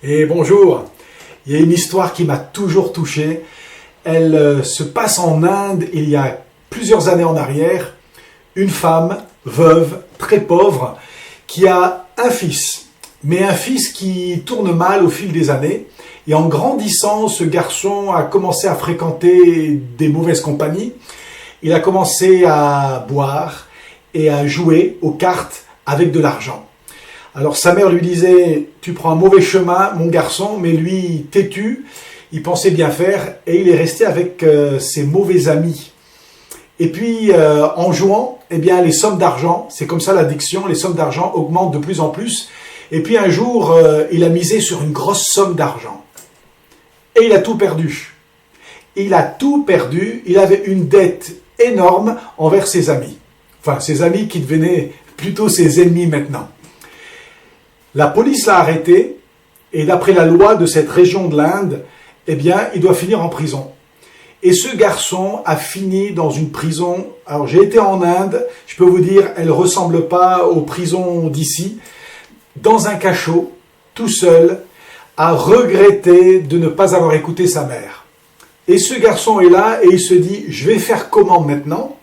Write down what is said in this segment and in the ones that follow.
Et bonjour, il y a une histoire qui m'a toujours touché. Elle se passe en Inde il y a plusieurs années en arrière. Une femme, veuve, très pauvre, qui a un fils. Mais un fils qui tourne mal au fil des années. Et en grandissant, ce garçon a commencé à fréquenter des mauvaises compagnies. Il a commencé à boire et à jouer aux cartes avec de l'argent. Alors sa mère lui disait « Tu prends un mauvais chemin, mon garçon », mais lui, têtu, il pensait bien faire et il est resté avec ses mauvais amis. Et puis, en jouant, eh bien, les sommes d'argent, c'est comme ça l'addiction, les sommes d'argent augmentent de plus en plus. Et puis un jour, il a misé sur une grosse somme d'argent. Et il a tout perdu. Il a tout perdu, il avait une dette énorme envers ses amis. Enfin, ses amis qui devenaient plutôt ses ennemis maintenant. La police l'a arrêté et d'après la loi de cette région de l'Inde, eh bien, il doit finir en prison. Et ce garçon a fini dans une prison. Alors, j'ai été en Inde, je peux vous dire, elle ne ressemble pas aux prisons d'ici. Dans un cachot, tout seul, à regretter de ne pas avoir écouté sa mère. Et ce garçon est là et il se dit, je vais faire comment maintenant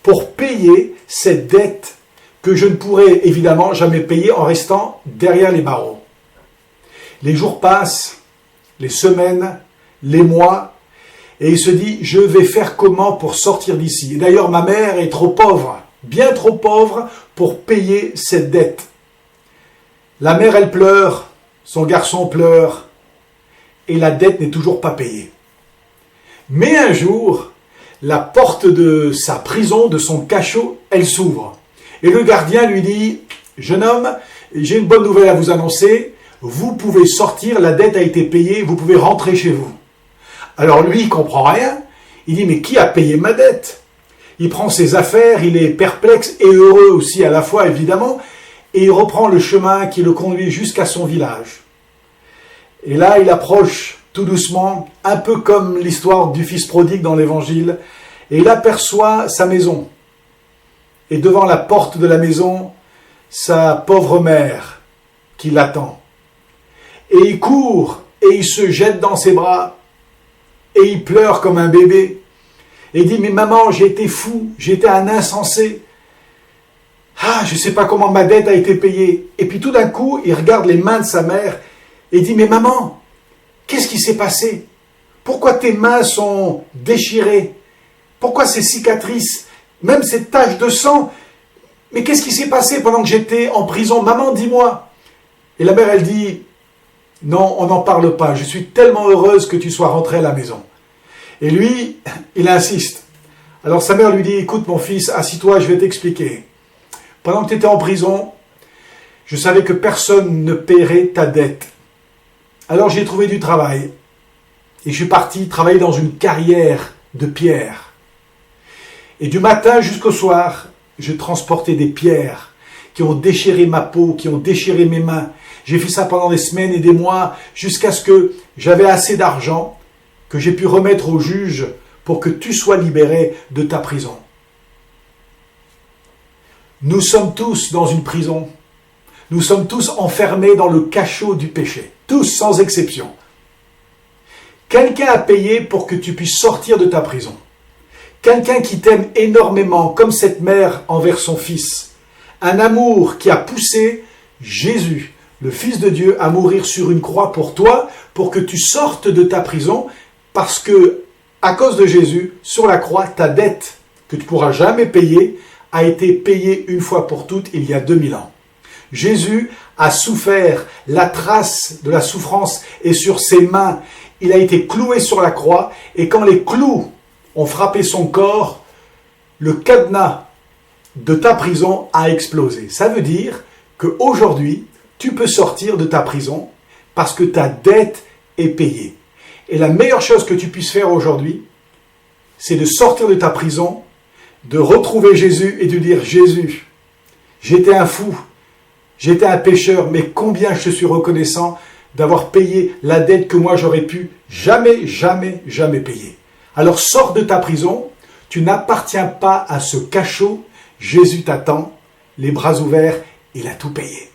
pour payer cette dette que je ne pourrai évidemment jamais payer en restant derrière les barreaux. Les jours passent, les semaines, les mois, et il se dit, je vais faire comment pour sortir d'ici. Et d'ailleurs, ma mère est trop pauvre, bien trop pauvre pour payer cette dette. La mère, elle pleure, son garçon pleure, et la dette n'est toujours pas payée. Mais un jour, la porte de sa prison, de son cachot, elle s'ouvre. Et le gardien lui dit, « Jeune homme, j'ai une bonne nouvelle à vous annoncer, vous pouvez sortir, la dette a été payée, vous pouvez rentrer chez vous. » Alors lui, il comprend rien, il dit, « Mais qui a payé ma dette ?» Il prend ses affaires, il est perplexe et heureux aussi à la fois, évidemment, et il reprend le chemin qui le conduit jusqu'à son village. Et là, il approche tout doucement, un peu comme l'histoire du fils prodigue dans l'Évangile, et il aperçoit sa maison. Et devant la porte de la maison, sa pauvre mère qui l'attend. Et il court et il se jette dans ses bras et il pleure comme un bébé. Et il dit, mais maman, j'ai été fou, j'ai été un insensé. Ah, je ne sais pas comment ma dette a été payée. Et puis tout d'un coup, il regarde les mains de sa mère et dit, mais maman, qu'est-ce qui s'est passé? Pourquoi tes mains sont déchirées? Pourquoi ces cicatrices? Même cette tache de sang, mais qu'est-ce qui s'est passé pendant que j'étais en prison? Maman, dis-moi. Et la mère, elle dit, non, on n'en parle pas, je suis tellement heureuse que tu sois rentré à la maison. Et lui, il insiste. Alors sa mère lui dit, écoute mon fils, assis-toi, je vais t'expliquer. Pendant que tu étais en prison, je savais que personne ne paierait ta dette. Alors j'ai trouvé du travail. Et je suis parti travailler dans une carrière de pierre. Et du matin jusqu'au soir, je transportais des pierres qui ont déchiré ma peau, qui ont déchiré mes mains. J'ai fait ça pendant des semaines et des mois, jusqu'à ce que j'avais assez d'argent que j'ai pu remettre au juge pour que tu sois libéré de ta prison. Nous sommes tous dans une prison. Nous sommes tous enfermés dans le cachot du péché. Tous, sans exception. Quelqu'un a payé pour que tu puisses sortir de ta prison. Quelqu'un qui t'aime énormément, comme cette mère envers son fils. Un amour qui a poussé Jésus, le Fils de Dieu, à mourir sur une croix pour toi, pour que tu sortes de ta prison, parce que, à cause de Jésus, sur la croix, ta dette, que tu ne pourras jamais payer, a été payée une fois pour toutes il y a 2000 ans. Jésus a souffert, la trace de la souffrance est sur ses mains. Il a été cloué sur la croix, et quand les clous ont frappé son corps, le cadenas de ta prison a explosé. Ça veut dire qu'aujourd'hui, tu peux sortir de ta prison parce que ta dette est payée. Et la meilleure chose que tu puisses faire aujourd'hui, c'est de sortir de ta prison, de retrouver Jésus et de dire « Jésus, j'étais un fou, j'étais un pécheur, mais combien je suis reconnaissant d'avoir payé la dette que moi j'aurais pu jamais, jamais, jamais payer. » Alors sors de ta prison, tu n'appartiens pas à ce cachot, Jésus t'attend, les bras ouverts, il a tout payé.